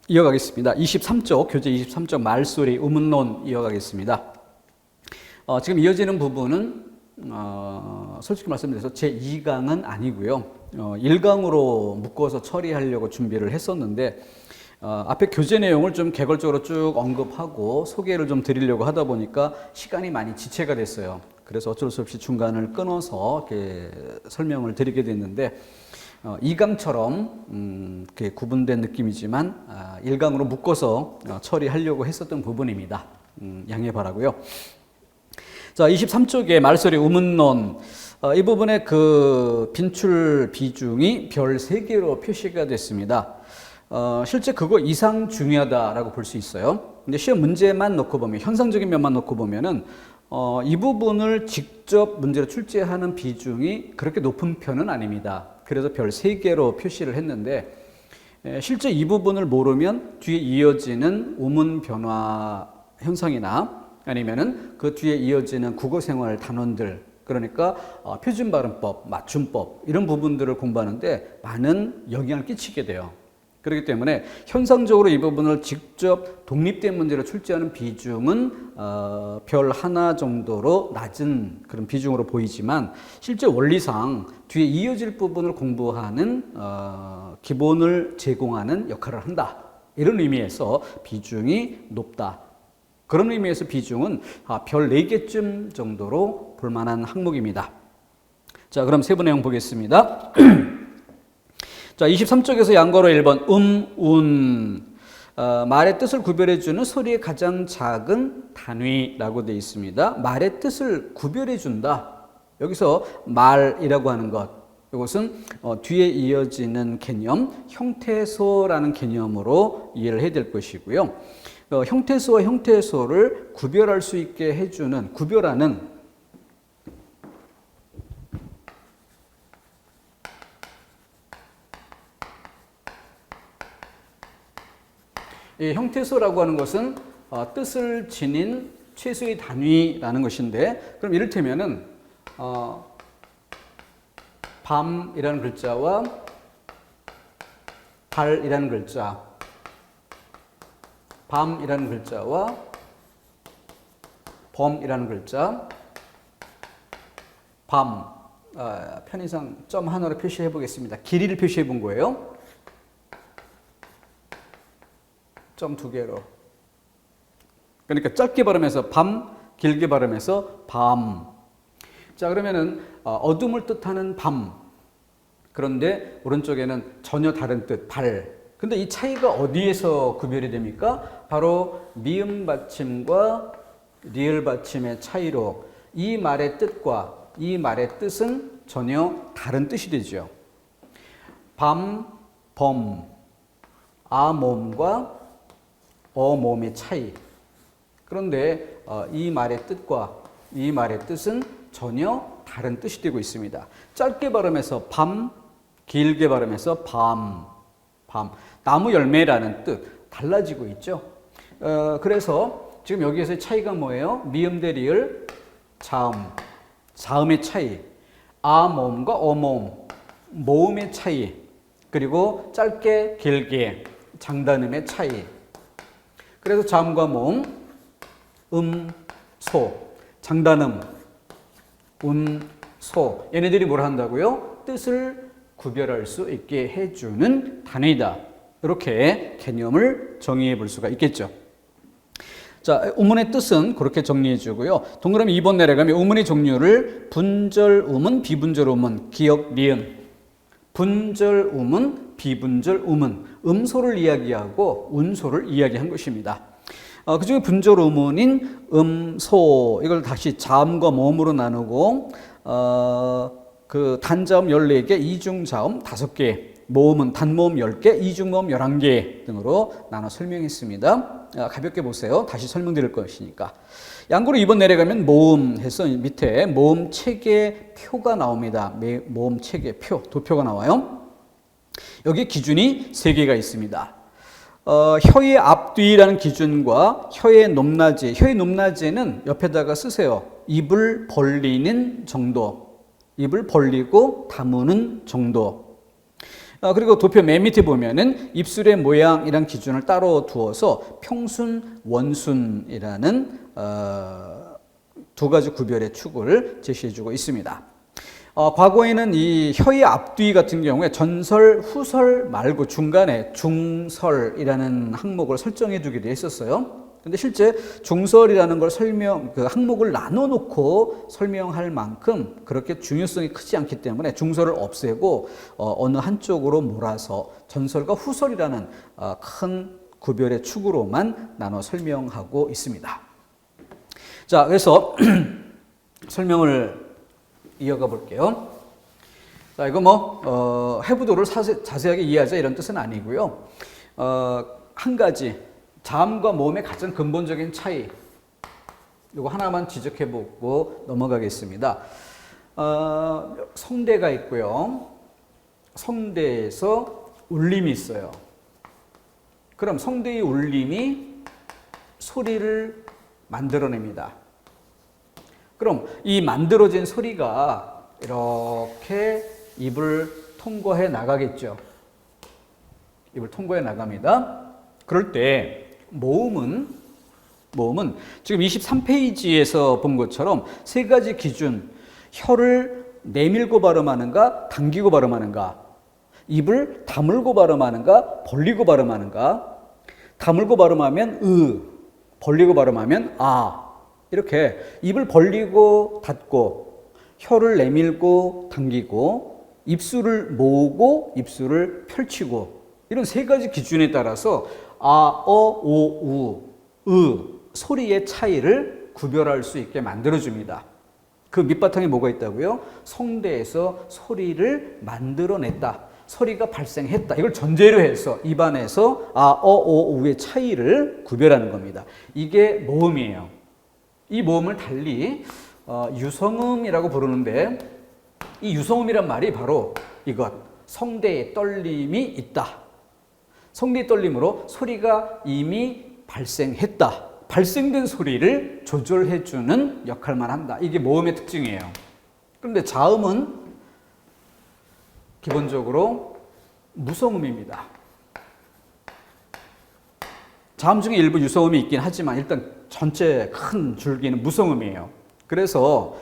이어가겠습니다. 23쪽, 교재 23쪽 말소리, 의문론 이어가겠습니다. 지금 이어지는 부분은 솔직히 말씀드려서 제 2강은 아니고요. 1강으로 묶어서 처리하려고 준비를 했었는데 앞에 교재 내용을 좀 개괄적으로 쭉 언급하고 소개를 좀 드리려고 하다 보니까 시간이 많이 지체가 됐어요. 그래서 어쩔 수 없이 중간을 끊어서 이렇게 설명을 드리게 됐는데 2강처럼 구분된 느낌이지만 1강으로 묶어서 처리하려고 했었던 부분입니다. 양해 바라고요. 자, 23쪽의 말소리 의문론, 이 부분에 그 빈출 비중이 별 3개로 표시가 됐습니다. 실제 그거 이상 중요하다라고 볼 수 있어요. 근데 시험 문제만 놓고 보면, 현상적인 면만 놓고 보면은 이 부분을 직접 문제로 출제하는 비중이 그렇게 높은 편은 아닙니다. 그래서 별 3개로 표시를 했는데 실제 이 부분을 모르면 뒤에 이어지는 우문 변화 현상이나 아니면은 그 뒤에 이어지는 국어생활 단원들, 그러니까 표준 발음법, 맞춤법 이런 부분들을 공부하는데 많은 영향을 끼치게 돼요. 그렇기 때문에 현상적으로 이 부분을 직접 독립된 문제로 출제하는 비중은 별 하나 정도로 낮은 그런 비중으로 보이지만 실제 원리상 뒤에 이어질 부분을 공부하는 기본을 제공하는 역할을 한다. 이런 의미에서 비중이 높다. 그런 의미에서 비중은 별 4개쯤 정도로 볼 만한 항목입니다. 자, 그럼 세부 내용 보겠습니다. 자, 23쪽에서 양거로 1번 운, 말의 뜻을 구별해주는 소리의 가장 작은 단위라고 되어 있습니다. 말의 뜻을 구별해준다. 여기서 말이라고 하는 것, 이것은 뒤에 이어지는 개념, 형태소라는 개념으로 이해를 해야 될 것이고요. 형태소와 형태소를 구별할 수 있게 해주는, 구별하는 이 형태소라고 하는 것은 뜻을 지닌 최소의 단위라는 것인데, 그럼 이를테면은 밤이라는 글자와 달이라는 글자, 밤이라는 글자와 범이라는 글자, 밤, 편의상 점 하나로 표시해 보겠습니다. 길이를 표시해 본 거예요. 점 2개로. 그러니까 짧게 발음해서 밤, 길게 발음해서 밤. 자, 그러면은 어둠을 뜻하는 밤. 그런데 오른쪽에는 전혀 다른 뜻, 발. 근데 이 차이가 어디에서 구별이 됩니까? 바로 미음 받침과 리을 받침의 차이로 이 말의 뜻과 이 말의 뜻은 전혀 다른 뜻이 되죠. 밤, 범, 아몸과 어몸의 차이. 그런데 이 말의 뜻과 이 말의 뜻은 전혀 다른 뜻이 되고 있습니다. 짧게 발음해서 밤, 길게 발음해서 밤. 나무 열매라는 뜻 달라지고 있죠. 그래서 지금 여기에서의 차이가 뭐예요? 미음 대 리을, 자음의 차이, 아모음과 어모음, 모음의 차이, 그리고 짧게 길게 장단음의 차이. 그래서 자음과 모음, 소, 장단음, 소. 얘네들이 뭘 한다고요? 뜻을 구별할 수 있게 해주는 단위다. 이렇게 개념을 정의해 볼 수가 있겠죠. 자, 우문의 뜻은 그렇게 정리해 주고요. 동그라미 2번 내려가면 우문의 종류를 분절 우문, 비분절 우문, 기역, 니은. 분절 우문, 비분절 우문. 음소를 이야기하고 운소를 이야기한 것입니다. 그중에 분절 우문인 소, 이걸 다시 자음과 모음으로 나누고 그 단자음 14개, 이중자음 5개, 모음은 단모음 10개, 이중모음 11개 등으로 나눠 설명했습니다. 가볍게 보세요. 다시 설명드릴 것이니까. 양구로 2번 내려가면 모음 해서 밑에 모음 체계 표가 나옵니다. 모음 체계 표, 도표가 나와요. 여기 기준이 3개가 있습니다. 혀의 앞뒤라는 기준과 혀의 높낮이, 혀의 높낮이는 옆에다가 쓰세요. 입을 벌리는 정도, 입을 벌리고 다무는 정도. 그리고 도표 맨 밑에 보면은 입술의 모양이란 기준을 따로 두어서 평순, 원순이라는 두 가지 구별의 축을 제시해주고 있습니다. 과거에는 이 혀의 앞뒤 같은 경우에 전설, 후설 말고 중간에 중설이라는 항목을 설정해 두기도 했었어요. 근데 실제 중설이라는 걸 그 항목을 나눠놓고 설명할 만큼 그렇게 중요성이 크지 않기 때문에 중설을 없애고 어느 한쪽으로 몰아서 전설과 후설이라는 큰 구별의 축으로만 나눠 설명하고 있습니다. 자, 그래서 설명을 이어가 볼게요. 자, 이거 해부도를 자세하게 이해하자 이런 뜻은 아니고요. 한 가지 자음과 모음의 가장 근본적인 차이, 이거 하나만 지적해보고 넘어가겠습니다. 성대가 있고요. 성대에서 울림이 있어요. 그럼 성대의 울림이 소리를 만들어냅니다. 그럼 이 만들어진 소리가 이렇게 입을 통과해 나가겠죠. 입을 통과해 나갑니다. 그럴 때 모음은 지금 23페이지에서 본 것처럼 세 가지 기준, 혀를 내밀고 발음하는가, 당기고 발음하는가, 입을 다물고 발음하는가, 벌리고 발음하는가, 다물고 발음하면 벌리고 발음하면 이렇게 입을 벌리고 닫고, 혀를 내밀고 당기고, 입술을 모으고 입술을 펼치고, 이런 세 가지 기준에 따라서 소리의 차이를 구별할 수 있게 만들어줍니다. 그 밑바탕에 뭐가 있다고요? 성대에서 소리를 만들어냈다. 소리가 발생했다. 이걸 전제로 해서 입안에서 우의 차이를 구별하는 겁니다. 이게 모음이에요. 이 모음을 달리 유성음이라고 부르는데, 이 유성음이란 말이 바로 이것, 성대에 떨림이 있다. 성대의 떨림으로 소리가 이미 발생했다. 발생된 소리를 조절해주는 역할만 한다. 이게 모음의 특징이에요. 그런데 자음은 기본적으로 무성음입니다. 자음 중에 일부 유성음이 있긴 하지만 일단 전체 큰 줄기는 무성음이에요. 그래서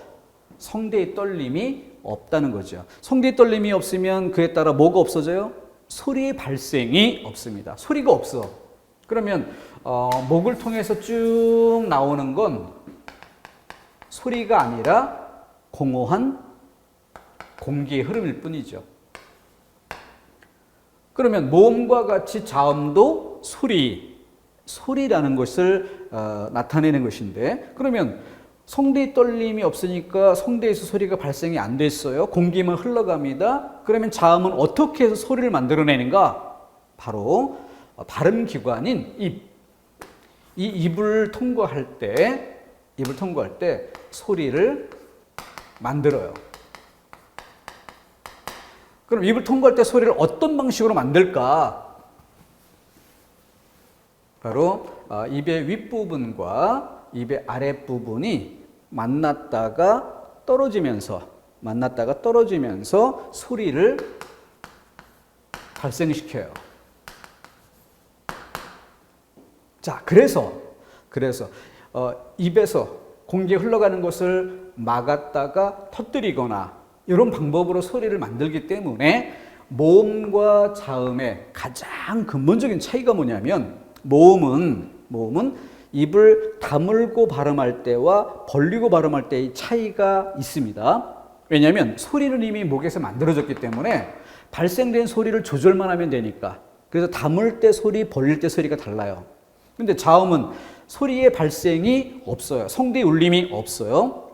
성대의 떨림이 없다는 거죠. 성대의 떨림이 없으면 그에 따라 뭐가 없어져요? 소리의 발생이 없습니다. 소리가 없어. 그러면 목을 통해서 쭉 나오는 건 소리가 아니라 공허한 공기의 흐름일 뿐이죠. 그러면 모음과 같이 자음도 소리라는 것을 나타내는 것인데, 그러면 성대의 떨림이 없으니까 성대에서 소리가 발생이 안 됐어요. 공기만 흘러갑니다. 그러면 자음은 어떻게 해서 소리를 만들어내는가? 바로 발음기관인 입. 이 입을 통과할 때 소리를 만들어요. 그럼 입을 통과할 때 소리를 어떤 방식으로 만들까? 바로 입의 윗부분과 입의 아랫부분이 만났다가 떨어지면서 소리를 발생시켜요. 자, 그래서 입에서 공기 흘러가는 것을 막았다가 터뜨리거나 이런 방법으로 소리를 만들기 때문에 모음과 자음의 가장 근본적인 차이가 뭐냐면, 모음은 입을 다물고 발음할 때와 벌리고 발음할 때의 차이가 있습니다. 왜냐하면 소리는 이미 목에서 만들어졌기 때문에 발생된 소리를 조절만 하면 되니까. 그래서 다물 때 소리, 벌릴 때 소리가 달라요. 근데 자음은 소리의 발생이 없어요. 성대의 울림이 없어요.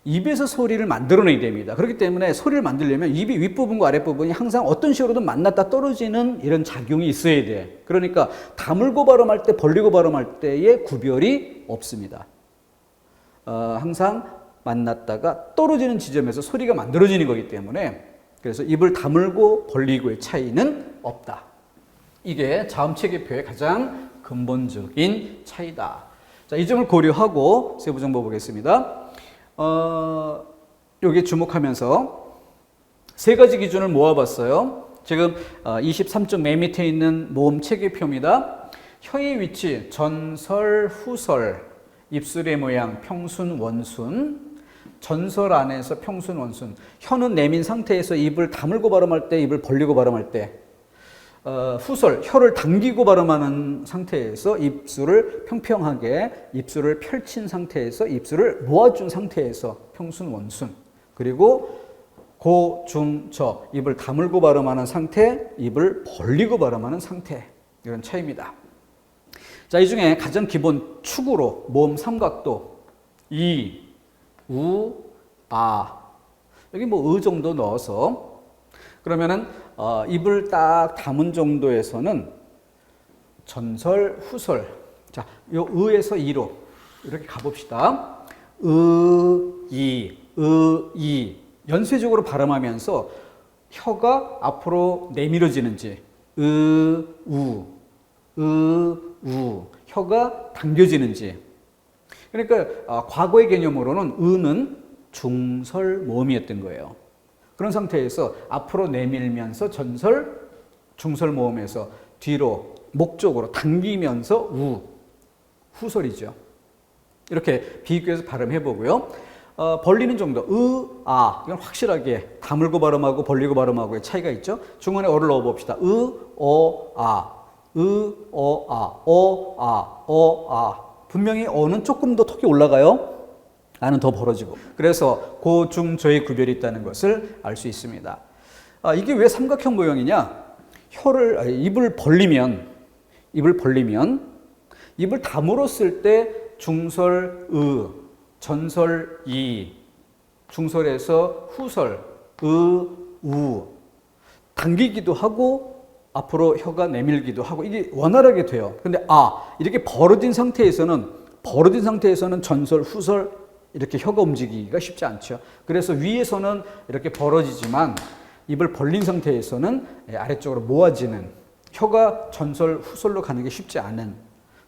입에서 소리를 만들어내야 됩니다. 그렇기 때문에 소리를 만들려면 입의 윗부분과 아랫부분이 항상 어떤 식으로든 만났다 떨어지는 이런 작용이 있어야 돼. 그러니까 다물고 발음할 때, 벌리고 발음할 때의 구별이 없습니다. 항상 만났다가 떨어지는 지점에서 소리가 만들어지는 거기 때문에, 그래서 입을 다물고 벌리고의 차이는 없다. 이게 자음 체계표의 가장 근본적인 차이다. 자, 이 점을 고려하고 세부 정보 보겠습니다. 여기에 주목하면서 세 가지 기준을 모아봤어요. 지금 23쪽 맨 밑에 있는 모음 체계표입니다. 혀의 위치, 전설, 후설, 입술의 모양, 평순, 원순. 전설 안에서 평순, 원순. 혀는 내민 상태에서 입을 다물고 발음할 때, 입을 벌리고 발음할 때. 후설, 혀를 당기고 발음하는 상태에서 입술을 평평하게, 입술을 펼친 상태에서 입술을 모아준 상태에서 평순, 원순. 그리고 고, 중, 저, 입을 다물고 발음하는 상태, 입을 벌리고 발음하는 상태. 이런 차이입니다. 자, 이 중에 가장 기본 축으로 모음 삼각도, 이, 우, 아. 여기 뭐 의 정도 넣어서 그러면은 입을 딱 담은 정도에서는 전설, 후설. 자, 요 의에서 이로 이렇게 가봅시다. 이. 연쇄적으로 발음하면서 혀가 앞으로 내밀어지는지, 우. 혀가 당겨지는지. 그러니까 과거의 개념으로는 의는 중설 모음이었던 거예요. 그런 상태에서 앞으로 내밀면서 전설, 중설 모음에서 뒤로 목 쪽으로 당기면서 후설이죠. 이렇게 비교해서 발음해 보고요. 벌리는 정도, 이건 확실하게 다물고 발음하고 벌리고 발음하고의 차이가 있죠. 중간에 어를 넣어 봅시다. 분명히 어는 조금 더 턱이 올라가요. 아는 더 벌어지고. 그래서 고, 중, 저의 구별이 있다는 것을 알 수 있습니다. 이게 왜 삼각형 모형이냐? 입을 벌리면, 입을 다물었을 때 중설, 전설, 중설에서 후설, 우. 당기기도 하고, 앞으로 혀가 내밀기도 하고, 이게 원활하게 돼요. 근데 이렇게 벌어진 상태에서는 전설, 후설, 이렇게 혀가 움직이기가 쉽지 않죠. 그래서 위에서는 이렇게 벌어지지만 입을 벌린 상태에서는 아래쪽으로 모아지는, 혀가 전설, 후설로 가는 게 쉽지 않은.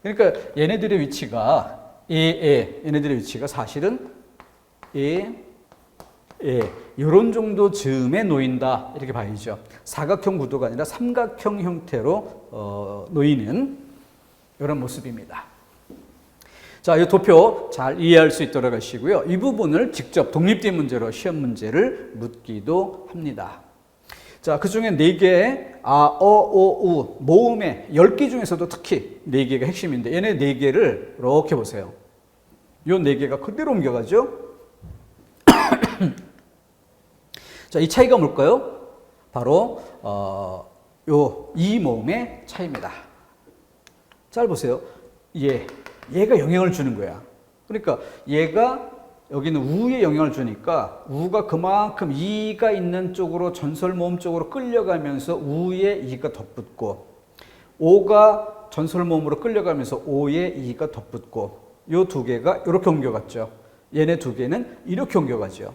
그러니까 얘네들의 위치가 얘네들의 위치가 사실은 이런 정도 즈음에 놓인다, 이렇게 봐야죠. 사각형 구도가 아니라 삼각형 형태로 놓이는 이런 모습입니다. 자, 이 도표 잘 이해할 수 있도록 하시고요. 이 부분을 직접 독립된 문제로 시험 문제를 묻기도 합니다. 자, 그 중에 4개의 오, 우 모음의 10개 중에서도 특히 4개가 핵심인데, 얘네 4개를 이렇게 보세요. 요 4개가 그대로 옮겨가죠. 자, 이 차이가 뭘까요? 바로 이 모음의 차이입니다. 잘 보세요. 얘가 영향을 주는 거야. 그러니까 얘가 여기는 우에 영향을 주니까 우가 그만큼 이가 있는 쪽으로, 전설 모음 쪽으로 끌려가면서 우에 이가 덧붙고, 오가 전설 모음으로 끌려가면서 오에 이가 덧붙고, 요 2개가 이렇게 옮겨갔죠. 얘네 2개는 이렇게 옮겨가죠.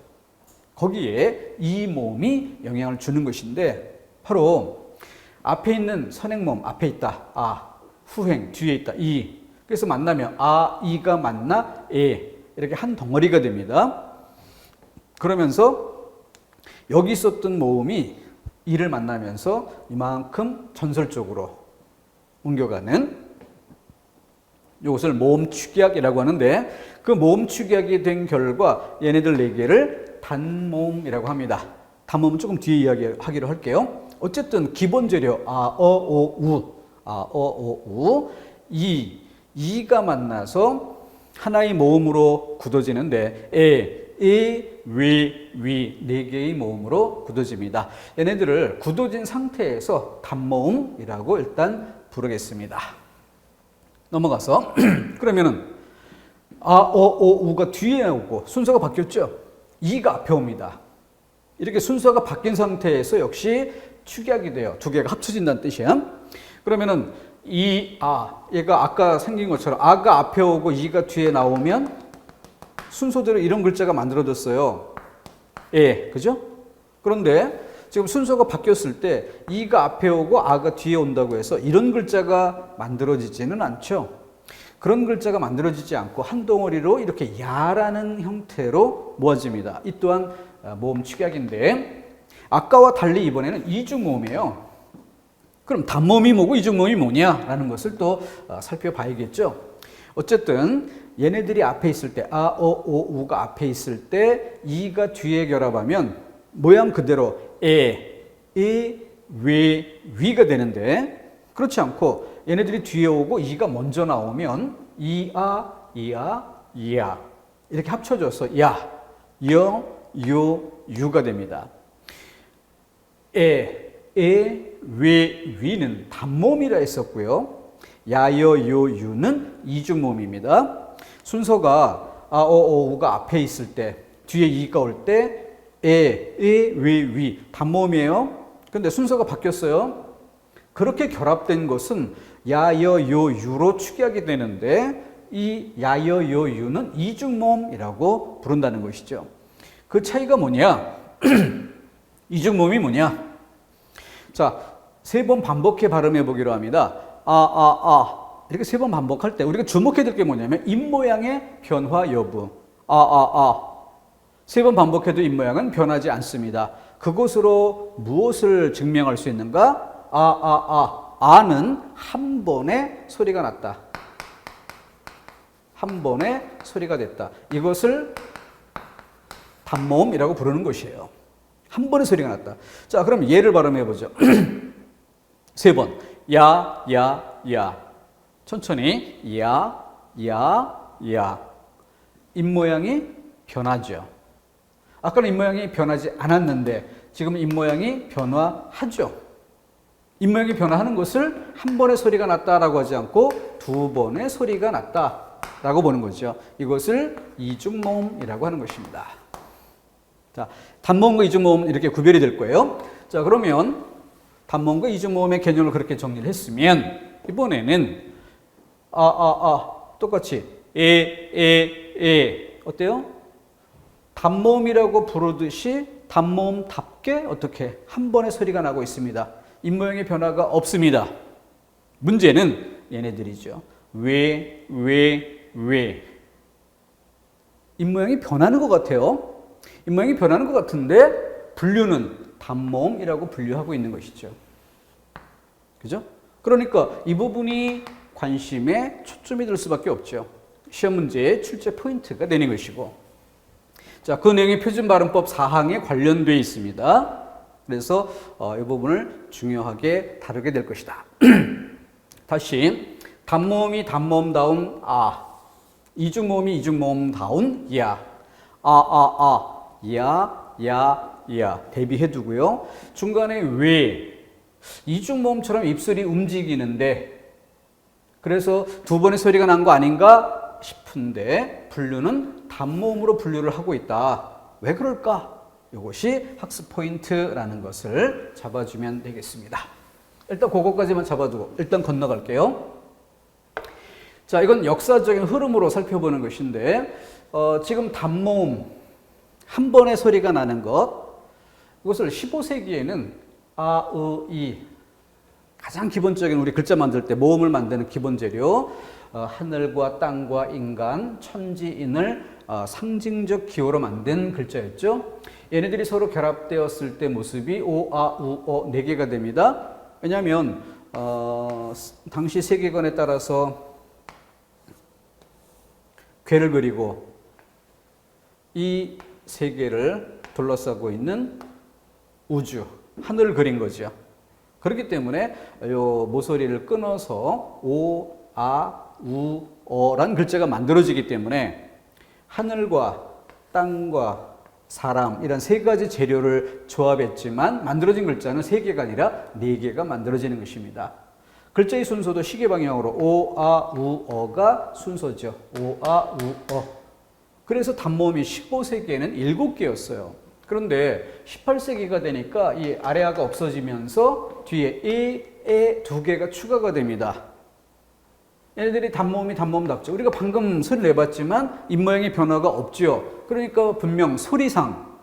거기에 이 모음이 영향을 주는 것인데, 바로 앞에 있는 선행모음, 앞에 있다, 후행, 뒤에 있다, 이. 그래서 만나면 이가 만나 이렇게 한 덩어리가 됩니다. 그러면서 여기 있었던 모음이 이를 만나면서 이만큼 전설 쪽으로 옮겨가는, 이것을 모음 축약이라고 하는데, 그 모음 축약이 된 결과 얘네들 4개를 단모음이라고 합니다. 단모음은 조금 뒤에 이야기하기로 할게요. 어쨌든 기본 재료 이가 만나서 하나의 모음으로 굳어지는데 위 4개의 모음으로 굳어집니다. 얘네들을 굳어진 상태에서 단모음이라고 일단 부르겠습니다. 넘어가서 그러면은 우가 뒤에 오고 순서가 바뀌었죠. 이가 앞에 옵니다. 이렇게 순서가 바뀐 상태에서 역시 축약이 돼요. 2개가 합쳐진다는 뜻이야. 그러면은 얘가 아까 생긴 것처럼 아가 앞에 오고 이가 뒤에 나오면 순서대로 이런 글자가 만들어졌어요. 그죠? 그런데 지금 순서가 바뀌었을 때 이가 앞에 오고 아가 뒤에 온다고 해서 이런 글자가 만들어지지는 않죠. 그런 글자가 만들어지지 않고 한 덩어리로 이렇게 야라는 형태로 모아집니다. 이 또한 모음 축약인데, 아까와 달리 이번에는 이중모음이에요. 그럼 단모음이 뭐고 이중모음이 뭐냐라는 것을 또 살펴봐야겠죠. 어쨌든 얘네들이 앞에 있을 때 아, 어, 오, 우가 앞에 있을 때 이가 뒤에 결합하면 모양 그대로 에, 왜, 위가 되는데 그렇지 않고 얘네들이 뒤에 오고 이가 먼저 나오면 이아, 이야 이렇게 합쳐져서 야, 여, 요, 유가 됩니다. 왜, 위는 단모음이라 했었고요. 야, 여, 요, 유는 이중모음입니다. 순서가 아, 어, 우가 앞에 있을 때 뒤에 이가 올 때 왜, 위 단모음이에요. 근데 순서가 바뀌었어요. 그렇게 결합된 것은 야, 여, 요, 유로 축약이 되는데 이 야, 여, 요, 유는 이중모음이라고 부른다는 것이죠. 그 차이가 뭐냐? 이중모음이 뭐냐? 자, 3번 반복해 발음해 보기로 합니다. 이렇게 3번 반복할 때 우리가 주목해야 될 게 뭐냐면 입모양의 변화 여부. 3번 반복해도 입모양은 변하지 않습니다. 그것으로 무엇을 증명할 수 있는가? 아는 한 번에 소리가 났다. 한 번에 소리가 됐다. 이것을 단모음이라고 부르는 것이에요. 한 번에 소리가 났다. 자, 그럼 예를 발음해 보죠. 3번. 야. 천천히. 야. 입모양이 변하죠. 아까는 입모양이 변하지 않았는데 지금 입모양이 변화하죠. 입모양이 변화하는 것을 한 번의 소리가 났다라고 하지 않고 2번의 소리가 났다라고 보는 거죠. 이것을 이중모음이라고 하는 것입니다. 자, 단모음과 이중모음은 이렇게 구별이 될 거예요. 자, 그러면 단모음과 이중모음의 개념을 그렇게 정리를 했으면 이번에는 똑같이 어때요? 단모음이라고 부르듯이 단모음답게 어떻게 한 번의 소리가 나고 있습니다. 입모양의 변화가 없습니다. 문제는 얘네들이죠. 왜 입모양이 변하는 것 같아요. 입모양이 변하는 것 같은데 분류는 단모음이라고 분류하고 있는 것이죠. 그죠? 그러니까 이 부분이 관심에 초점이 될 수밖에 없죠. 시험 문제의 출제 포인트가 되는 것이고. 자, 그 내용이 표준발음법 4항에 관련되어 있습니다. 그래서 이 부분을 중요하게 다루게 될 것이다. 다시 단모음이 단모음다운 이중모음이 이중모음다운 야. 야 대비해 두고요. 중간에 왜 이중모음처럼 입술이 움직이는데 그래서 2번의 소리가 난 거 아닌가 싶은데 분류는 단모음으로 분류를 하고 있다. 왜 그럴까? 이것이 학습 포인트라는 것을 잡아주면 되겠습니다. 일단 그것까지만 잡아두고 일단 건너갈게요. 자, 이건 역사적인 흐름으로 살펴보는 것인데 지금 단모음 한 번의 소리가 나는 것, 이것을 15세기에는 이 가장 기본적인 우리 글자 만들 때 모음을 만드는 기본 재료 하늘과 땅과 인간, 천지인을 상징적 기호로 만든 글자였죠. 얘네들이 서로 결합되었을 때 모습이 오, 아, 우, 어 4개가 됩니다. 왜냐하면 당시 세계관에 따라서 괴를 그리고 이 세계를 둘러싸고 있는 우주, 하늘을 그린 거죠. 그렇기 때문에 이 모서리를 끊어서 오, 아, 우, 어라는 글자가 만들어지기 때문에 하늘과 땅과 사람 이런 3가지 재료를 조합했지만 만들어진 글자는 3개가 아니라 4개가 만들어지는 것입니다. 글자의 순서도 시계 방향으로 오, 아, 우, 어가 순서죠. 오, 아, 우, 어. 그래서 단모음이 15세기에는 7개였어요. 그런데 18세기가 되니까 이 아래아가 없어지면서 뒤에 에 2개가 추가가 됩니다. 얘네들이 단모음이 단모음답죠. 우리가 방금 소리를 내봤지만 입모양의 변화가 없죠. 그러니까 분명 소리상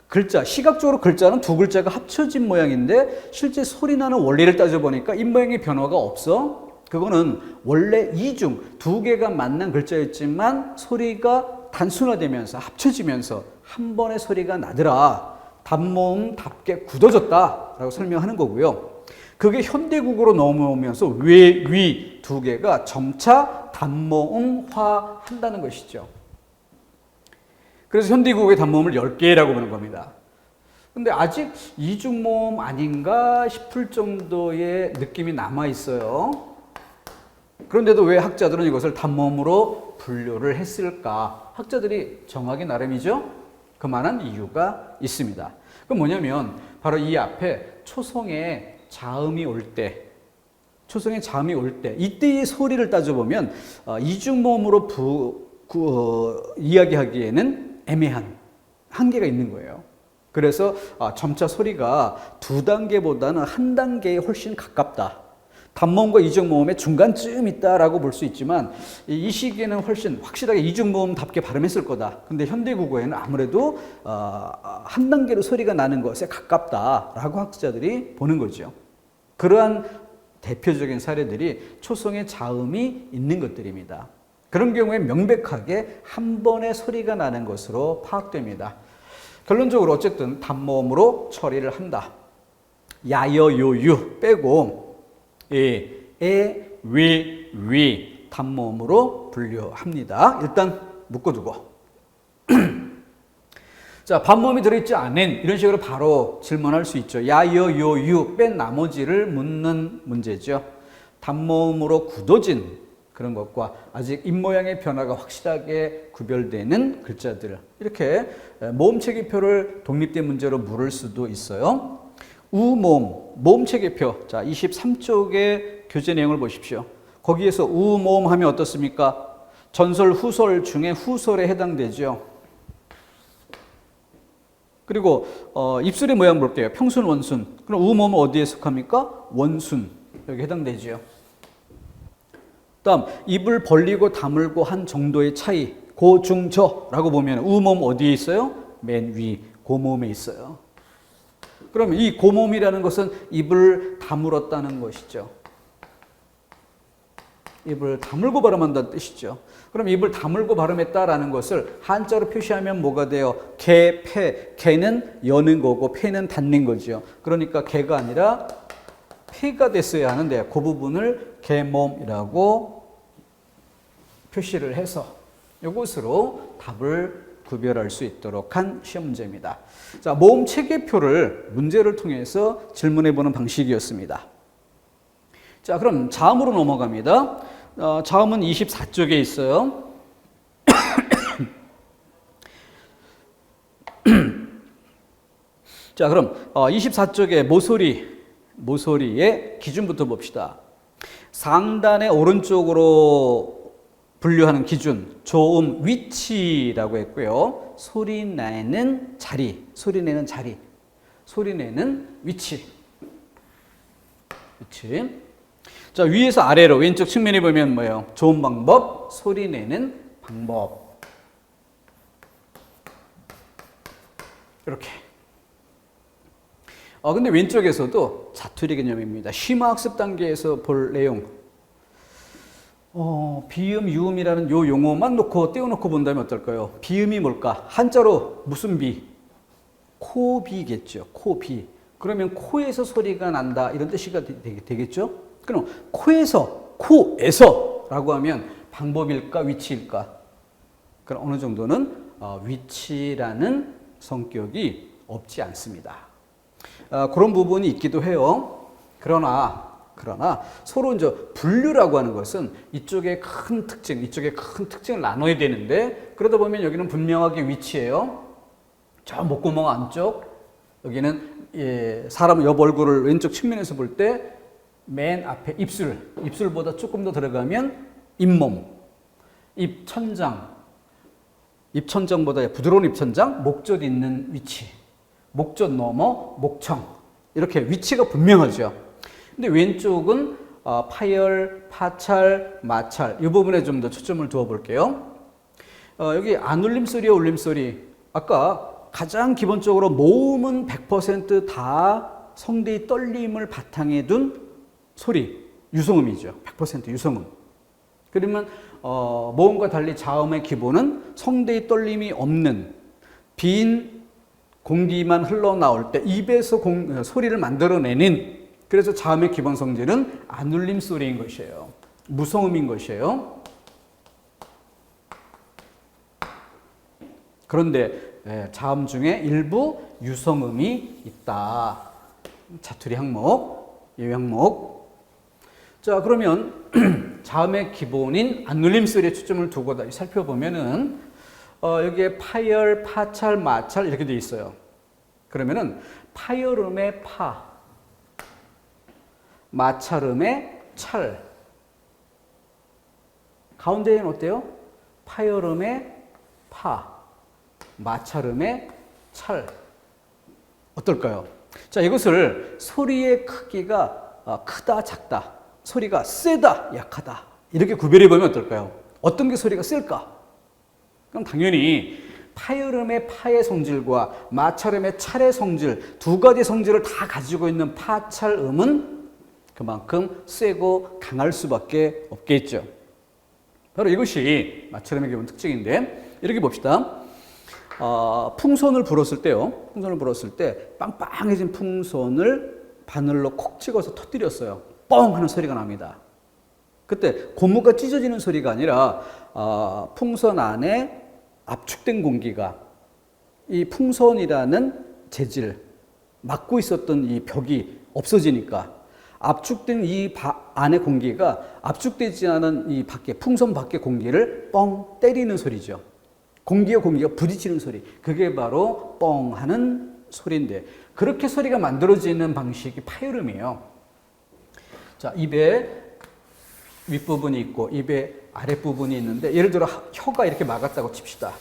글자, 시각적으로 글자는 2글자가 합쳐진 모양인데 실제 소리 나는 원리를 따져보니까 입모양의 변화가 없어. 그거는 원래 2개가 만난 글자였지만 소리가 단순화되면서 합쳐지면서 한 번의 소리가 나더라. 단모음답게 굳어졌다라고 설명하는 거고요. 그게 현대국어로 넘어오면서 왜, 위 두 개가 점차 단모음화 한다는 것이죠. 그래서 현대국어의 단모음을 10개라고 보는 겁니다. 근데 아직 이중모음 아닌가 싶을 정도의 느낌이 남아 있어요. 그런데도 왜 학자들은 이것을 단모음으로 분류를 했을까? 학자들이 정하기 나름이죠. 그만한 이유가 있습니다. 그건 뭐냐면 바로 이 앞에 초성에 자음이 올 때, 이때의 소리를 따져보면 이중모음으로 이야기하기에는 애매한 한계가 있는 거예요. 그래서 점차 소리가 두 단계보다는 한 단계에 훨씬 가깝다. 단모음과 이중모음의 중간쯤 있다라고 볼 수 있지만 이 시기에는 훨씬 확실하게 이중모음답게 발음했을 거다. 근데 현대국어에는 아무래도 한 단계로 소리가 나는 것에 가깝다라고 학자들이 보는 거죠. 그러한 대표적인 사례들이 초성의 자음이 있는 것들입니다. 그런 경우에 명백하게 한 번에 소리가 나는 것으로 파악됩니다. 결론적으로 어쨌든 단모음으로 처리를 한다. 야여요유 빼고 에, 위 단모음으로 분류합니다. 일단 묶어두고 자, 반모음이 들어있지 않은 이런 식으로 바로 질문할 수 있죠. 야여요유 뺀 나머지를 묻는 문제죠. 단모음으로 굳어진 그런 것과 아직 입모양의 변화가 확실하게 구별되는 글자들, 이렇게 모음체계표를 독립된 문제로 물을 수도 있어요. 우모음, 모음체계표. 자, 23쪽의 교재 내용을 보십시오. 거기에서 우모음 하면 어떻습니까? 전설, 후설 중에 후설에 해당되죠. 그리고 입술의 모양 볼게요. 평순, 원순. 그럼 우모음은 어디에 속합니까? 원순. 여기 해당되죠. 다음, 입을 벌리고 다물고 한 정도의 차이. 고, 중, 저라고 보면 우모음 어디에 있어요? 맨 위, 고모음에 있어요. 그러면 이 고모음이라는 것은 입을 다물었다는 것이죠. 입을 다물고 발음한다는 뜻이죠. 그럼 입을 다물고 발음했다라는 것을 한자로 표시하면 뭐가 돼요? 개, 폐. 개는 여는 거고 폐는 닫는 거죠. 그러니까 개가 아니라 폐가 됐어야 하는데 그 부분을 개모음이라고 표시를 해서 이것으로 답을 구별할 수 있도록 한 시험 문제입니다. 자, 모음 체계표를 문제를 통해서 질문해 보는 방식이었습니다. 자, 그럼 자음으로 넘어갑니다. 자음은 24쪽에 있어요. 자, 그럼 24쪽에 모서리의 기준부터 봅시다. 상단의 오른쪽으로 분류하는 기준, 조음 위치라고 했고요. 소리내는 자리, 소리내는 위치. 자, 위에서 아래로 왼쪽 측면에 보면 뭐예요? 조음 방법, 소리내는 방법. 이렇게. 근데 왼쪽에서도 자투리 개념입니다. 심화학습 단계에서 볼 내용. 비음, 유음이라는 요 용어만 떼어놓고 본다면 어떨까요? 비음이 뭘까? 한자로 무슨 비? 코비겠죠. 코비. 그러면 코에서 소리가 난다. 이런 뜻이 되겠죠? 그럼 코에서 라고 하면 방법일까? 위치일까? 그럼 어느 정도는 위치라는 성격이 없지 않습니다. 그런 부분이 있기도 해요. 그러나 서로 이제 분류라고 하는 것은 이쪽에 큰 특징을 나눠야 되는데 그러다 보면 여기는 분명하게 위치예요. 저 목구멍 안쪽 여기는 사람 옆 얼굴을 왼쪽 측면에서 볼 때 맨 앞에 입술보다 조금 더 들어가면 잇몸, 입천장보다 부드러운 입천장, 목젖 있는 위치, 목젖 넘어 목청, 이렇게 위치가 분명하죠. 근데 왼쪽은 파열, 파찰, 마찰 이 부분에 좀 더 초점을 두어 볼게요. 여기 안울림소리와 울림소리, 아까 가장 기본적으로 모음은 100% 다 성대의 떨림을 바탕에 둔 소리, 유성음이죠. 100% 유성음. 그러면 모음과 달리 자음의 기본은 성대의 떨림이 없는 빈 공기만 흘러나올 때 입에서 소리를 만들어내는, 그래서 자음의 기본 성질은 안 울림 소리인 것이에요. 무성음인 것이에요. 그런데 자음 중에 일부 유성음이 있다. 자투리 항목, 예외 항목. 자, 그러면 자음의 기본인 안 울림 소리에 초점을 두고 다시 살펴보면은 여기에 파열, 파찰, 마찰 이렇게 돼 있어요. 그러면은 파열음의 파, 마찰음의 찰. 가운데에는 어때요? 파열음의 파, 마찰음의 찰. 어떨까요? 자, 이것을 소리의 크기가 크다, 작다, 소리가 세다, 약하다 이렇게 구별해 보면 어떨까요? 어떤 게 소리가 셀까? 그럼 당연히 파열음의 파의 성질과 마찰음의 찰의 성질, 두 가지 성질을 다 가지고 있는 파찰음은 그만큼 세고 강할 수밖에 없겠죠. 바로 이것이 마찰음의 기본 특징인데, 이렇게 봅시다. 풍선을 불었을 때요. 풍선을 불었을 때 빵빵해진 풍선을 바늘로 콕 찍어서 터뜨렸어요. 뻥 하는 소리가 납니다. 그때 고무가 찢어지는 소리가 아니라 풍선 안에 압축된 공기가, 이 풍선이라는 재질, 막고 있었던 이 벽이 없어지니까 압축된 이 안에 공기가 압축되지 않은 이 밖에, 풍선 밖의 공기를 뻥 때리는 소리죠. 공기와 공기가 부딪히는 소리, 그게 바로 뻥 하는 소리인데, 그렇게 소리가 만들어지는 방식이 파열음이에요. 자, 입에 윗부분이 있고 입에 아랫부분이 있는데, 예를 들어 혀가 이렇게 막았다고 칩시다.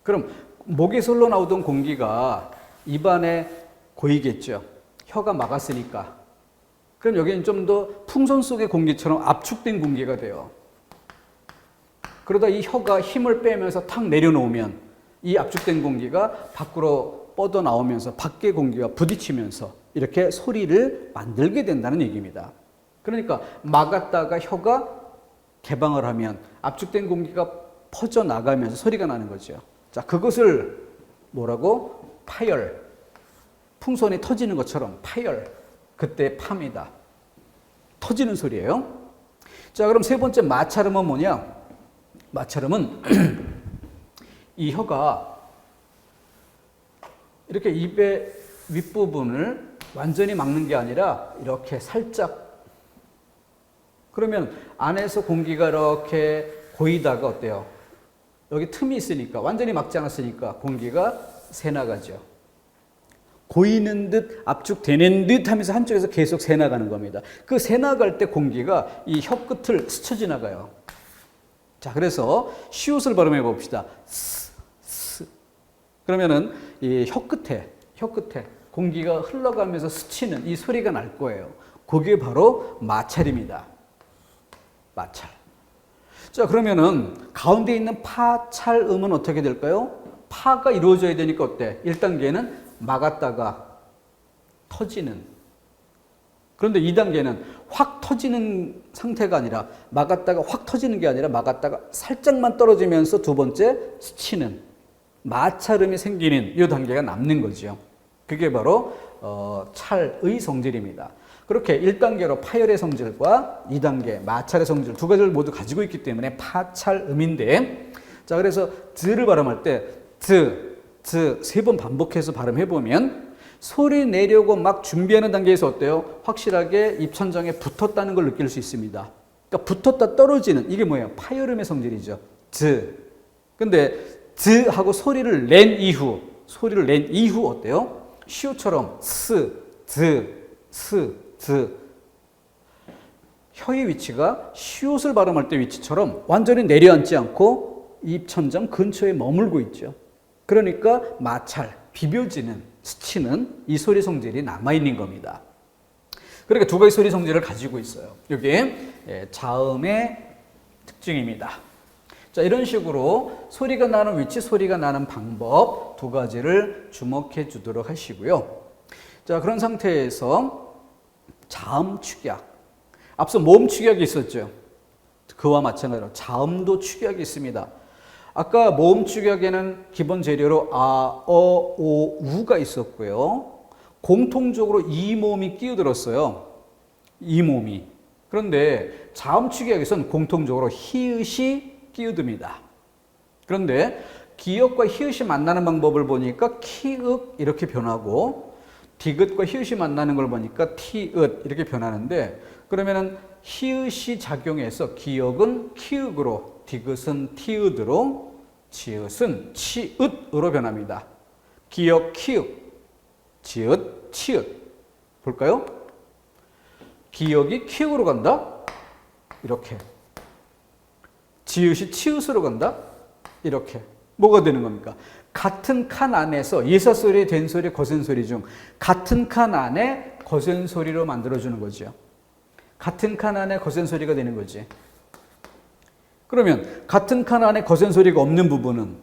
그럼 목에서 흘러나오던 공기가 입안에 고이겠죠. 혀가 막았으니까. 그럼 여기는 좀 더 풍선 속의 공기처럼 압축된 공기가 돼요. 그러다 이 혀가 힘을 빼면서 탁 내려놓으면 이 압축된 공기가 밖으로 뻗어나오면서 밖의 공기가 부딪히면서 이렇게 소리를 만들게 된다는 얘기입니다. 그러니까 막았다가 혀가 개방을 하면 압축된 공기가 퍼져나가면서 소리가 나는 거죠. 자, 그것을 뭐라고? 파열. 풍선이 터지는 것처럼 파열. 그때 파입니다. 터지는 소리예요. 자, 그럼 세 번째 마찰음은 뭐냐? 마찰음은 이 혀가 이렇게 입의 윗부분을 완전히 막는 게 아니라 이렇게 살짝, 그러면 안에서 공기가 이렇게 고이다가 어때요? 여기 틈이 있으니까, 완전히 막지 않았으니까 공기가 새나가죠. 고이는 듯 압축되는 듯 하면서 한쪽에서 계속 새나가는 겁니다. 그 새나갈 때 공기가 이 혀 끝을 스쳐 지나가요. 자, 그래서 시옷을 발음해 봅시다. 스. 그러면은 이 혀 끝에 공기가 흘러가면서 스치는 이 소리가 날 거예요. 그게 바로 마찰입니다. 마찰. 자, 그러면은 가운데 있는 파찰음은 어떻게 될까요? 파가 이루어져야 되니까 어때? 1단계는 막았다가 터지는. 그런데 2단계는 확 터지는 상태가 아니라, 막았다가 확 터지는 게 아니라 막았다가 살짝만 떨어지면서 두 번째 스치는, 마찰음이 생기는 이 단계가 남는 거죠. 그게 바로 찰의 성질입니다. 그렇게 1단계로 파열의 성질과 2단계 마찰의 성질 두 가지를 모두 가지고 있기 때문에 파찰음인데, 자, 그래서 드를 발음할 때 드 세 번 반복해서 발음해 보면 소리 내려고 막 준비하는 단계에서 어때요? 확실하게 입천장에 붙었다는 걸 느낄 수 있습니다. 그러니까 붙었다 떨어지는, 이게 뭐예요? 파열음의 성질이죠. 드. 근데 드 하고 소리를 낸 이후 어때요? 시오처럼 스, 드. 혀의 위치가 시옷을 발음할 때 위치처럼 완전히 내려앉지 않고 입천장 근처에 머물고 있죠. 그러니까 마찰, 비벼지는, 스치는 이 소리 성질이 남아있는 겁니다. 그러니까 두 가지 소리 성질을 가지고 있어요. 이게 자음의 특징입니다. 자, 이런 식으로 소리가 나는 위치, 소리가 나는 방법 두 가지를 주목해 주도록 하시고요. 자, 그런 상태에서 자음 축약. 앞서 모음 축약이 있었죠. 그와 마찬가지로 자음도 축약이 있습니다. 아까 모음 축약에는 기본 재료로 아, 어, 오, 우가 있었고요. 공통적으로 이 모음이 끼어들었어요. 이 모음이. 그런데 자음 축약에서는 공통적으로 히읗이 끼어듭니다. 그런데 기역과 히읗이 만나는 방법을 보니까 키읔 이렇게 변하고 디귿과 히읗이 만나는 걸 보니까 티읒 이렇게 변하는데 그러면은 히읗이 작용해서 기역은 키읔으로 디귿은 티읒으로 지읒은 치읒으로 변합니다. 기역 키읔 지읒 치읒 볼까요? 기역이 키읔으로 간다 이렇게 지읒이 치읒으로 간다 이렇게 뭐가 되는 겁니까? 같은 칸 안에서 예사소리, 된소리, 거센소리 중 같은 칸 안에 거센소리로 만들어주는 거죠. 같은 칸 안에 거센소리가 되는 거지. 그러면 같은 칸 안에 거센소리가 없는 부분은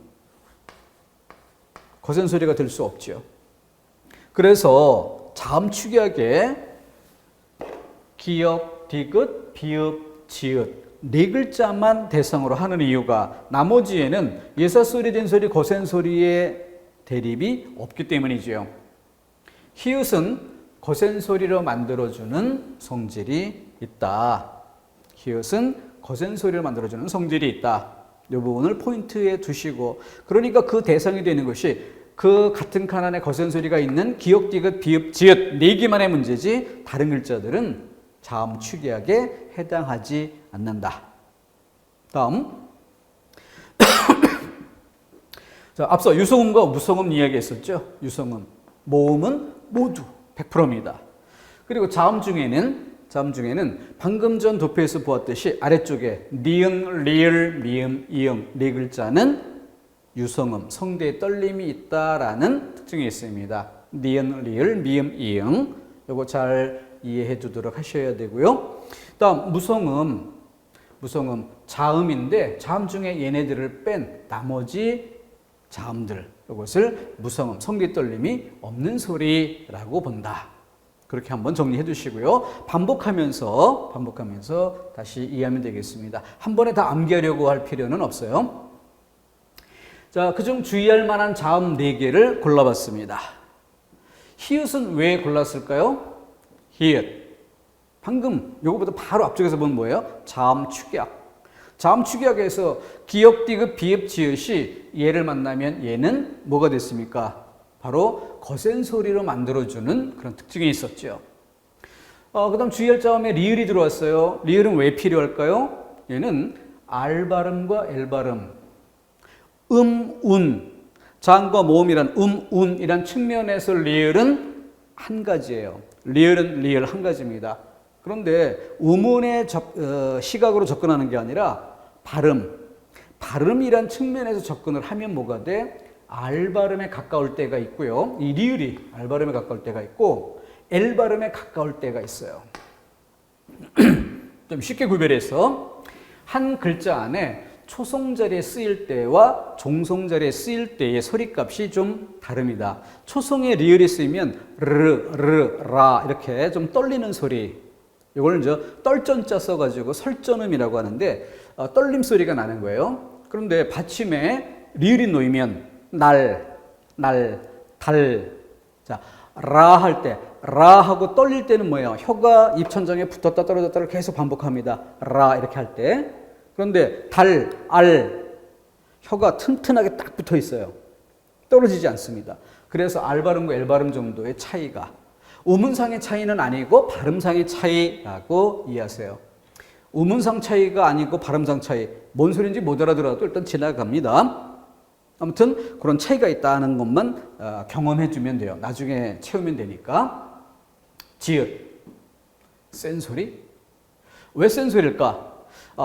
거센소리가 될 수 없죠. 그래서 자음 축약에 기역, 디귿, 비읍, 지읒 네 글자만 대상으로 하는 이유가 나머지에는 예사소리, 된소리, 거센소리의 대립이 없기 때문이지요. 히읗은 거센소리로 만들어주는 성질이 있다. 히읗은 거센소리를 만들어주는 성질이 있다. 이 부분을 포인트에 두시고 그러니까 그 대상이 되는 것이 그 같은 칸 안에 거센소리가 있는 기역, 디귿, 비읍, 지읒 네 개만의 문제지 다른 글자들은 자음 축약에 해당하지 않는다. 다음. 자, 앞서 유성음과 무성음 이야기했었죠. 유성음, 모음은 모두 100%입니다. 그리고 자음 중에는 방금 전 도표에서 보았듯이 아래쪽에 니은, 리을, 미음, 이응 네 글자는 유성음, 성대에 떨림이 있다라는 특징이 있습니다. 니은, 리을, 미음, 이응 이거 잘 이해해 두도록 하셔야 되고요. 다음 무성음 자음인데 자음 중에 얘네들을 뺀 나머지 자음들 이것을 무성음 성대 떨림이 없는 소리라고 본다. 그렇게 한번 정리해 두시고요. 반복하면서 다시 이해하면 되겠습니다. 한 번에 다 암기하려고 할 필요는 없어요. 자, 그중 주의할 만한 자음 4개를 골라봤습니다. 히읗은 왜 골랐을까요? 히읗. 방금 요거보다 바로 앞쪽에서 본 뭐예요? 자음 축약. 자음 축약에서 기역, 디귿, 비읍, 지읒이 얘를 만나면 얘는 뭐가 됐습니까? 바로 거센 소리로 만들어주는 그런 특징이 있었죠. 그 다음 주의할 자음에 리을이 들어왔어요. 리을은 왜 필요할까요? 얘는 R 발음과 L 발음, 운, 자음과 모음이란 운이란 측면에서 리을은 한 가지예요. 리을은 리을 한 가지입니다. 그런데 음운의 시각으로 접근하는 게 아니라 발음이란 측면에서 접근을 하면 뭐가 돼? R 발음에 가까울 때가 있고요. 이 리을이 R 발음에 가까울 때가 있고 L 발음에 가까울 때가 있어요. 좀 쉽게 구별해서 한 글자 안에 초성자리에 쓰일 때와 종성자리에 쓰일 때의 소리값이 좀 다릅니다. 초성에 리을이 쓰이면 라 이렇게 좀 떨리는 소리. 이걸 이제 떨전자 써가지고 설전음이라고 하는데 떨림 소리가 나는 거예요. 그런데 받침에 리을이 놓이면 달. 자, 라 할 때, 라 하고 떨릴 때는 뭐예요? 혀가 입천장에 붙었다 떨어졌다를 계속 반복합니다. 라 이렇게 할 때. 그런데 혀가 튼튼하게 딱 붙어 있어요. 떨어지지 않습니다. 그래서 R 발음과 L 발음 정도의 차이가 음운상의 차이는 아니고 발음상의 차이라고 이해하세요. 음운상 차이가 아니고 발음상 차이. 뭔 소리인지 못 알아들어도 일단 지나갑니다. 아무튼 그런 차이가 있다는 것만 경험해 주면 돼요. 나중에 채우면 되니까. 지읒. 센 소리? 왜 센 소리일까?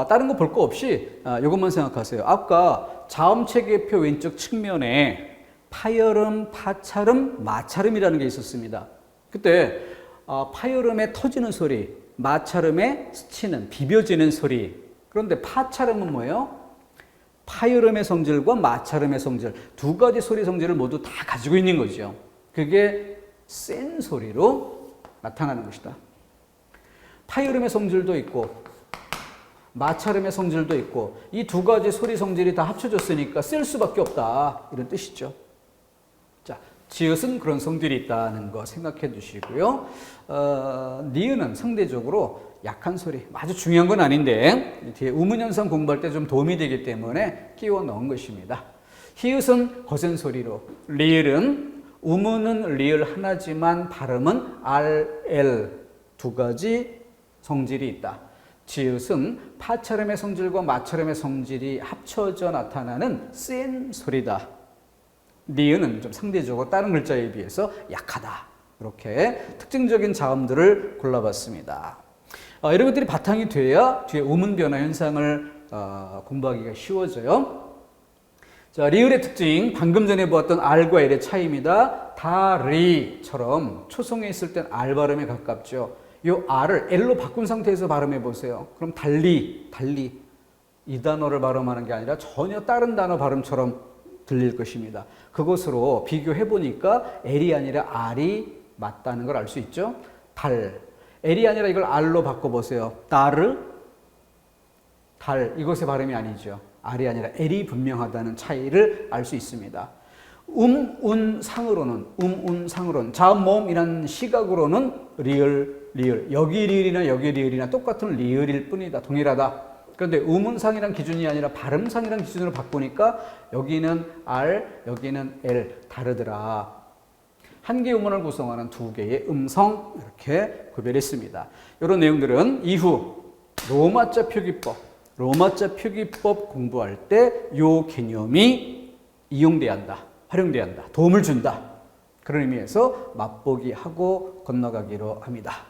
다른 거 볼 거 없이 이것만 생각하세요. 아까 자음 체계표 왼쪽 측면에 파열음, 파찰음, 마찰음이라는 게 있었습니다. 그때 파열음에 터지는 소리, 마찰음에 스치는, 비벼지는 소리. 그런데 파찰음은 뭐예요? 파열음의 성질과 마찰음의 성질, 두 가지 소리 성질을 모두 다 가지고 있는 거죠. 그게 센 소리로 나타나는 것이다. 파열음의 성질도 있고 마찰음의 성질도 있고 이 두 가지 소리 성질이 다 합쳐졌으니까 쓸 수밖에 없다 이런 뜻이죠. 자, 지읒은 그런 성질이 있다는 거 생각해 두시고요. 니은은 상대적으로 약한 소리, 아주 중요한 건 아닌데 뒤에 우문현상 공부할 때 좀 도움이 되기 때문에 끼워 넣은 것입니다. 히읗은 거센 소리로, 리을은 우문은 리을 하나지만 발음은 R, L 두 가지 성질이 있다. 지읒은 파찰음의 성질과 마찰음의 성질이 합쳐져 나타나는 센 소리다. 니은은 좀 상대적으로 다른 글자에 비해서 약하다. 이렇게 특징적인 자음들을 골라봤습니다. 이런 것들이 바탕이 돼야 뒤에 우문 변화 현상을 공부하기가 쉬워져요. 자, 리을의 특징, 방금 전에 보았던 R과 L의 차이입니다. 다리처럼 초성에 있을 땐 R 발음에 가깝죠. 이 R을 L로 바꾼 상태에서 발음해 보세요. 그럼 달리 이 단어를 발음하는 게 아니라 전혀 다른 단어 발음처럼 들릴 것입니다. 그것으로 비교해 보니까 L이 아니라 R이 맞다는 걸 알 수 있죠. 달, L이 아니라 이걸 R로 바꿔보세요. 달, 이것의 발음이 아니죠. R이 아니라 L이 분명하다는 차이를 알 수 있습니다. 상으로는 자음 모음이라는 시각으로는 리을, 여기 리을이나 여기 리을이나 똑같은 리을일 뿐이다. 동일하다. 그런데 우문상이란 기준이 아니라 발음상이란 기준으로 바꾸니까 여기는 R, 여기는 L 다르더라. 한 개의 우문을 구성하는 두 개의 음성 이렇게 구별했습니다. 이런 내용들은 이후 로마자 표기법 공부할 때 이 개념이 이용돼야 한다. 활용돼야 한다. 도움을 준다. 그런 의미에서 맛보기 하고 건너가기로 합니다.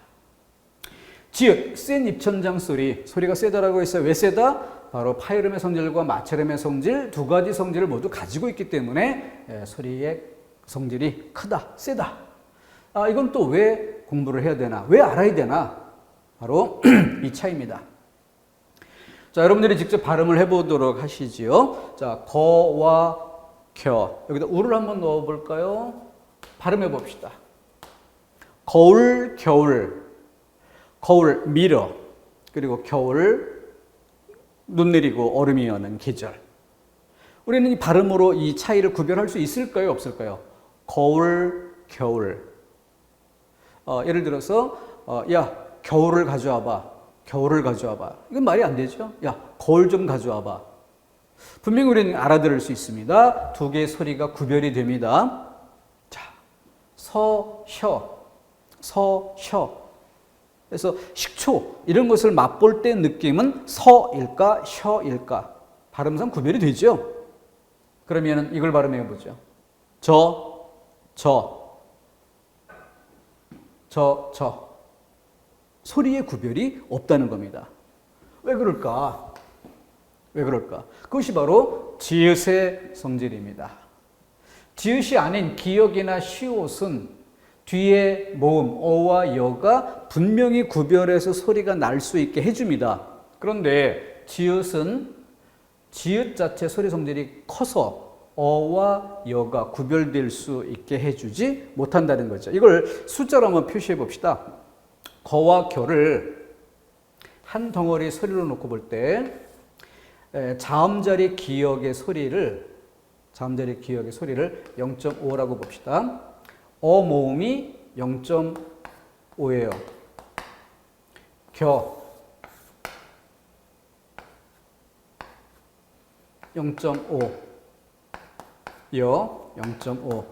지읒, 센 입천장 소리가 세다라고 했어요. 왜 세다? 바로 파열음의 성질과 마찰음의 성질 두 가지 성질을 모두 가지고 있기 때문에 소리의 성질이 크다, 세다. 이건 또 왜 공부를 해야 되나? 왜 알아야 되나? 바로 이 차이입니다. 자, 여러분들이 직접 발음을 해보도록 하시지요. 자, 거와 겨. 여기다 우를 한번 넣어볼까요? 발음해 봅시다. 거울, 겨울. 거울, 미러. 그리고 겨울, 눈 내리고 얼음이 오는 계절. 우리는 이 발음으로 이 차이를 구별할 수 있을까요? 없을까요? 거울, 겨울. 예를 들어서, 야, 겨울을 가져와봐. 이건 말이 안 되죠? 야, 거울 좀 가져와봐. 분명히 우리는 알아들을 수 있습니다. 두 개의 소리가 구별이 됩니다. 자, 서, 셔. 그래서 식초, 이런 것을 맛볼 때 느낌은 서일까, 셔일까? 발음상 구별이 되죠? 그러면 이걸 발음해 보죠. 저. 소리의 구별이 없다는 겁니다. 왜 그럴까? 그것이 바로 지읒의 성질입니다. 지읒이 아닌 기역이나 시옷은 뒤에 모음, 어와 여가 분명히 구별해서 소리가 날 수 있게 해줍니다. 그런데 지읒은 지읒 자체 소리 성질이 커서 어와 여가 구별될 수 있게 해주지 못한다는 거죠. 이걸 숫자로 한번 표시해 봅시다. 거와 겨를 한 덩어리 소리로 놓고 볼 때 자음자리 기역의 소리를 0.5라고 봅시다. 어 모음이 0.5예요. 겨 0.5, 여 0.5.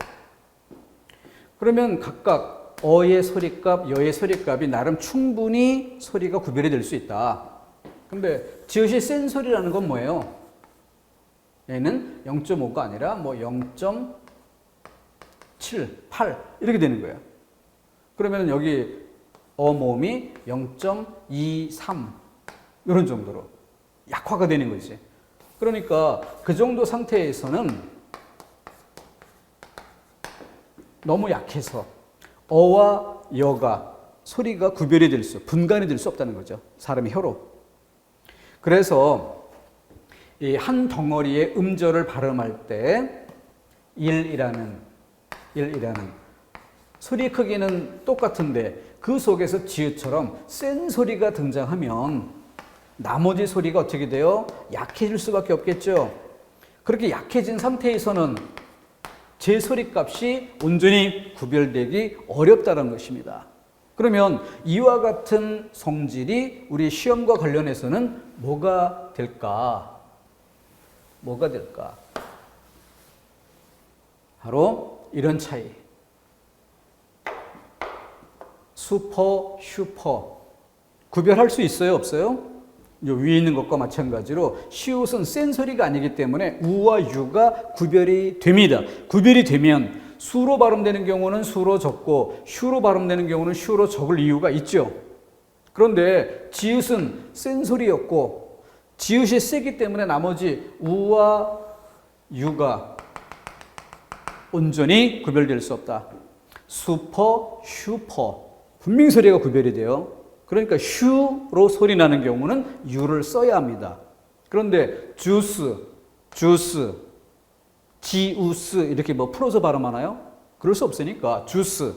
그러면 각각 어의 소리값, 여의 소리값이 나름 충분히 소리가 구별이 될 수 있다. 근데 지읒이 센 소리라는 건 뭐예요? 얘는 0.5가 아니라 뭐 0.7, 8 이렇게 되는 거예요. 그러면 여기 어 모음이 0.23 이런 정도로 약화가 되는 거지. 그러니까 그 정도 상태에서는 너무 약해서 어와 여가 소리가 구별이 분간이 될 수 없다는 거죠. 사람의 혀로. 그래서 이 한 덩어리의 음절을 발음할 때 1이라는 소리의 크기는 똑같은데 그 속에서 지읒처럼 센 소리가 등장하면 나머지 소리가 어떻게 돼요? 약해질 수밖에 없겠죠. 그렇게 약해진 상태에서는 제 소리값이 온전히 구별되기 어렵다는 것입니다. 그러면 이와 같은 성질이 우리 시험과 관련해서는 뭐가 될까? 뭐가 될까? 바로 이런 차이. 슈퍼, 슈퍼. 구별할 수 있어요? 없어요? 요 위에 있는 것과 마찬가지로 시옷은 센 소리가 아니기 때문에 우와 유가 구별이 됩니다. 구별이 되면 수로 발음되는 경우는 수로 적고 슈로 발음되는 경우는 슈로 적을 이유가 있죠. 그런데 지읒은 센 소리였고 지읒이 세기 때문에 나머지 우와 유가 온전히 구별될 수 없다. 슈퍼, 슈퍼. 분명히 소리가 구별이 돼요. 그러니까 슈로 소리 나는 경우는 유를 써야 합니다. 그런데 주스, 주스, 지우스 이렇게 뭐 풀어서 발음하나요? 그럴 수 없으니까 주스.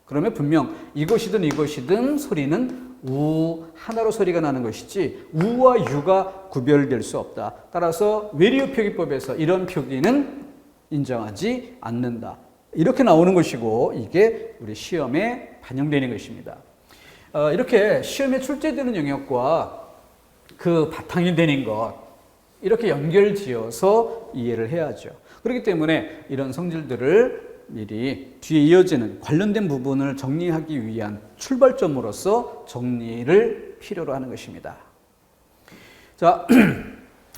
그러면 분명 이것이든 소리는 우 하나로 소리가 나는 것이지 우와 유가 구별될 수 없다. 따라서 외래어 표기법에서 이런 표기는 인정하지 않는다. 이렇게 나오는 것이고 이게 우리 시험에 반영되는 것입니다. 이렇게 시험에 출제되는 영역과 그 바탕이 되는 것 이렇게 연결지어서 이해를 해야죠. 그렇기 때문에 이런 성질들을 미리 뒤에 이어지는 관련된 부분을 정리하기 위한 출발점으로서 정리를 필요로 하는 것입니다. 자,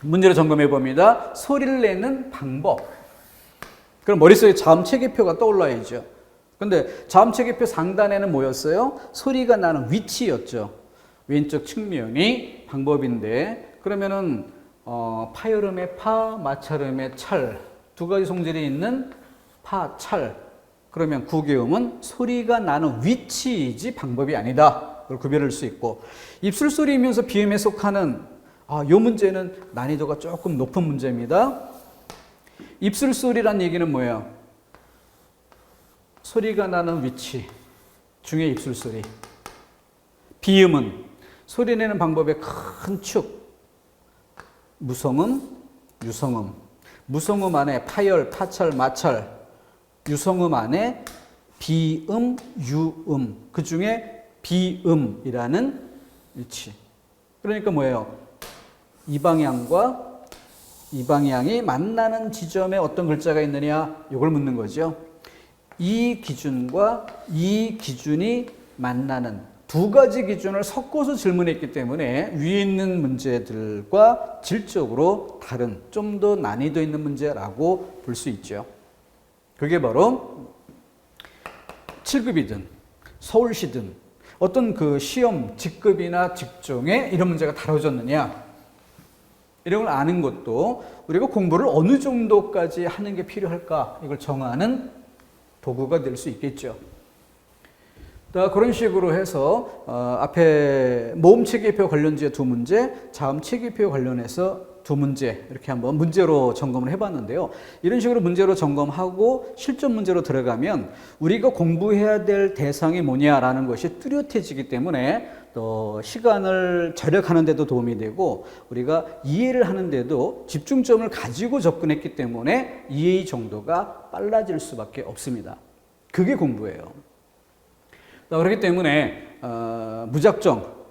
문제를 점검해 봅니다. 소리를 내는 방법. 그럼 머릿속에 자음체계표가 떠올라야죠. 근데 자음체계표 상단에는 뭐였어요? 소리가 나는 위치였죠. 왼쪽 측면이 방법인데 그러면은 파열음의 파, 마찰음의 찰 두 가지 성질이 있는 파, 찰. 그러면 구개음은 소리가 나는 위치이지 방법이 아니다. 그걸 구별할 수 있고 입술소리이면서 비음에 속하는 이 문제는 난이도가 조금 높은 문제입니다. 입술소리란 얘기는 뭐예요? 소리가 나는 위치 중에 입술소리. 비음은 소리 내는 방법의 큰 축. 무성음, 유성음. 무성음 안에 파열, 파찰, 마찰. 유성음 안에 비음, 유음. 그 중에 비음이라는 위치. 그러니까 뭐예요? 이 방향과 이 방향이 만나는 지점에 어떤 글자가 있느냐? 이걸 묻는 거죠. 이 기준과 이 기준이 만나는 두 가지 기준을 섞어서 질문했기 때문에 위에 있는 문제들과 질적으로 다른 좀 더 난이도 있는 문제라고 볼 수 있죠. 그게 바로 7급이든 서울시든 어떤 그 시험 직급이나 직종에 이런 문제가 다뤄졌느냐 이런 걸 아는 것도 우리가 공부를 어느 정도까지 하는 게 필요할까 이걸 정하는 도구가 될 수 있겠죠. 그런 식으로 해서 앞에 모음체계표 관련지에 두 문제, 자음체계표 관련해서 두 문제 이렇게 한번 문제로 점검을 해봤는데요. 이런 식으로 문제로 점검하고 실전 문제로 들어가면 우리가 공부해야 될 대상이 뭐냐라는 것이 뚜렷해지기 때문에 또 시간을 절약하는 데도 도움이 되고 우리가 이해를 하는 데도 집중점을 가지고 접근했기 때문에 이해의 정도가 빨라질 수밖에 없습니다. 그게 공부예요. 그렇기 때문에 무작정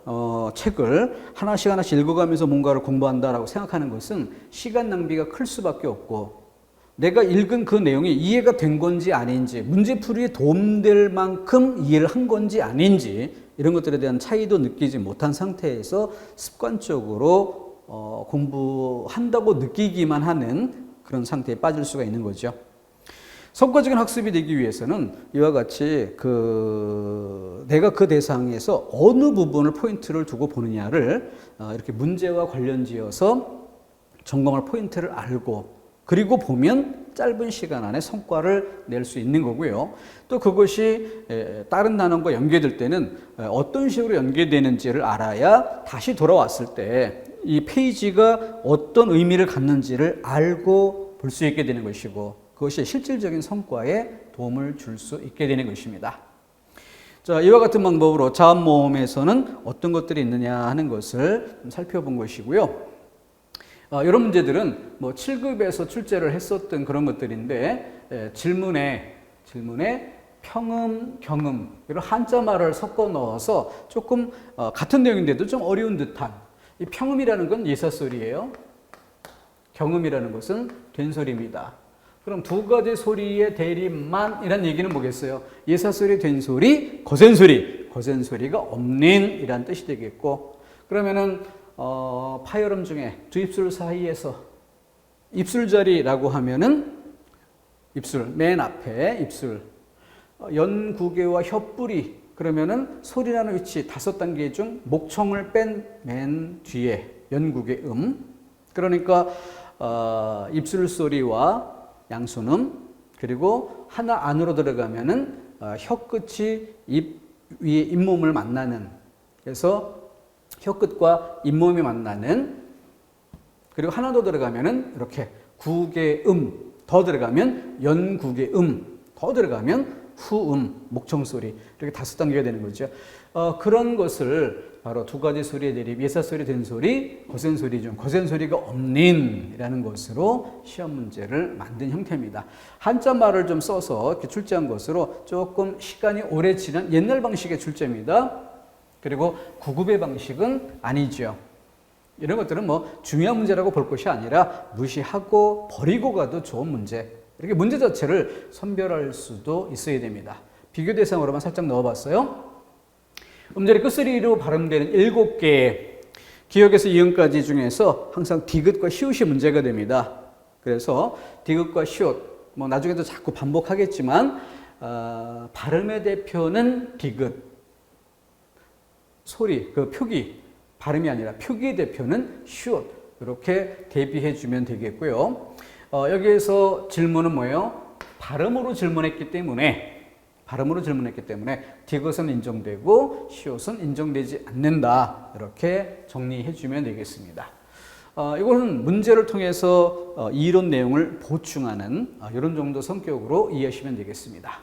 책을 하나씩 읽어가면서 뭔가를 공부한다라고 생각하는 것은 시간 낭비가 클 수밖에 없고 내가 읽은 그 내용이 이해가 된 건지 아닌지 문제풀이에 도움될 만큼 이해를 한 건지 아닌지 이런 것들에 대한 차이도 느끼지 못한 상태에서 습관적으로 공부한다고 느끼기만 하는 그런 상태에 빠질 수가 있는 거죠. 성과적인 학습이 되기 위해서는 이와 같이 내가 그 대상에서 어느 부분을 포인트를 두고 보느냐를 이렇게 문제와 관련지어서 점검할 포인트를 알고 그리고 보면 짧은 시간 안에 성과를 낼 수 있는 거고요. 또 그것이 다른 단원과 연계될 때는 어떤 식으로 연계되는지를 알아야 다시 돌아왔을 때 이 페이지가 어떤 의미를 갖는지를 알고 볼 수 있게 되는 것이고 그것이 실질적인 성과에 도움을 줄 수 있게 되는 것입니다. 자, 이와 같은 방법으로 자음모음에서는 어떤 것들이 있느냐 하는 것을 좀 살펴본 것이고요. 이런 문제들은 뭐 7급에서 출제를 했었던 그런 것들인데, 질문에 평음, 경음, 이런 한자말을 섞어 넣어서 조금 같은 내용인데도 좀 어려운 듯한, 이 평음이라는 건 예사소리예요. 경음이라는 것은 된소리입니다. 그럼 두 가지 소리의 대립만 이란 얘기는 뭐겠어요? 예사소리, 된소리, 거센소리가 없는 이란 뜻이 되겠고, 그러면은 파열음 중에 두 입술 사이에서 입술자리라고 하면은 입술, 맨 앞에 입술, 연구개와 혓뿌리, 그러면은 소리라는 위치 5단계 중 목청을 뺀 맨 뒤에 연구개 그러니까 입술 소리와 양손음, 그리고 하나 안으로 들어가면은 혀끝이 입 위에 잇몸을 만나는, 그래서 혀끝과 잇몸이 만나는, 그리고 하나 더 들어가면은 이렇게 구개 더 들어가면 연구개 더 들어가면 후음, 목청소리, 이렇게 5단계가 되는 거죠. 그런 것을 바로 두 가지 소리의 대립, 예사소리, 된소리, 거센소리 중 거센소리가 없는 이라는 것으로 시험 문제를 만든 형태입니다. 한자말을 좀 써서 이렇게 출제한 것으로 조금 시간이 오래 지난 옛날 방식의 출제입니다. 그리고 9급의 방식은 아니죠. 이런 것들은 뭐 중요한 문제라고 볼 것이 아니라 무시하고 버리고 가도 좋은 문제, 이렇게 문제 자체를 선별할 수도 있어야 됩니다. 비교 대상으로만 살짝 넣어봤어요. 음절이 끝소리로 발음되는 7개의 기역에서 이음까지 중에서 항상 디귿과 시옷이 문제가 됩니다. 그래서 디귿과 시옷, 뭐 나중에도 자꾸 반복하겠지만 발음의 대표는 디귿, 소리, 그 표기, 발음이 아니라 표기의 대표는 시옷, 이렇게 대비해 주면 되겠고요. 여기에서 질문은 뭐예요? 발음으로 질문했기 때문에 디귿은 인정되고 시옷은 인정되지 않는다, 이렇게 정리해 주면 되겠습니다. 이거는 문제를 통해서 이론 내용을 보충하는 이런 정도 성격으로 이해하시면 되겠습니다.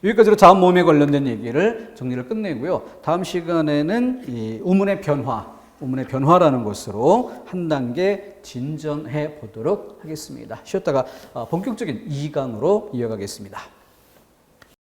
여기까지로 자음 모음에 관련된 얘기를 정리를 끝내고요. 다음 시간에는 이 우문의 변화라는 것으로 한 단계 진전해 보도록 하겠습니다. 쉬었다가 본격적인 2강으로 이어가겠습니다.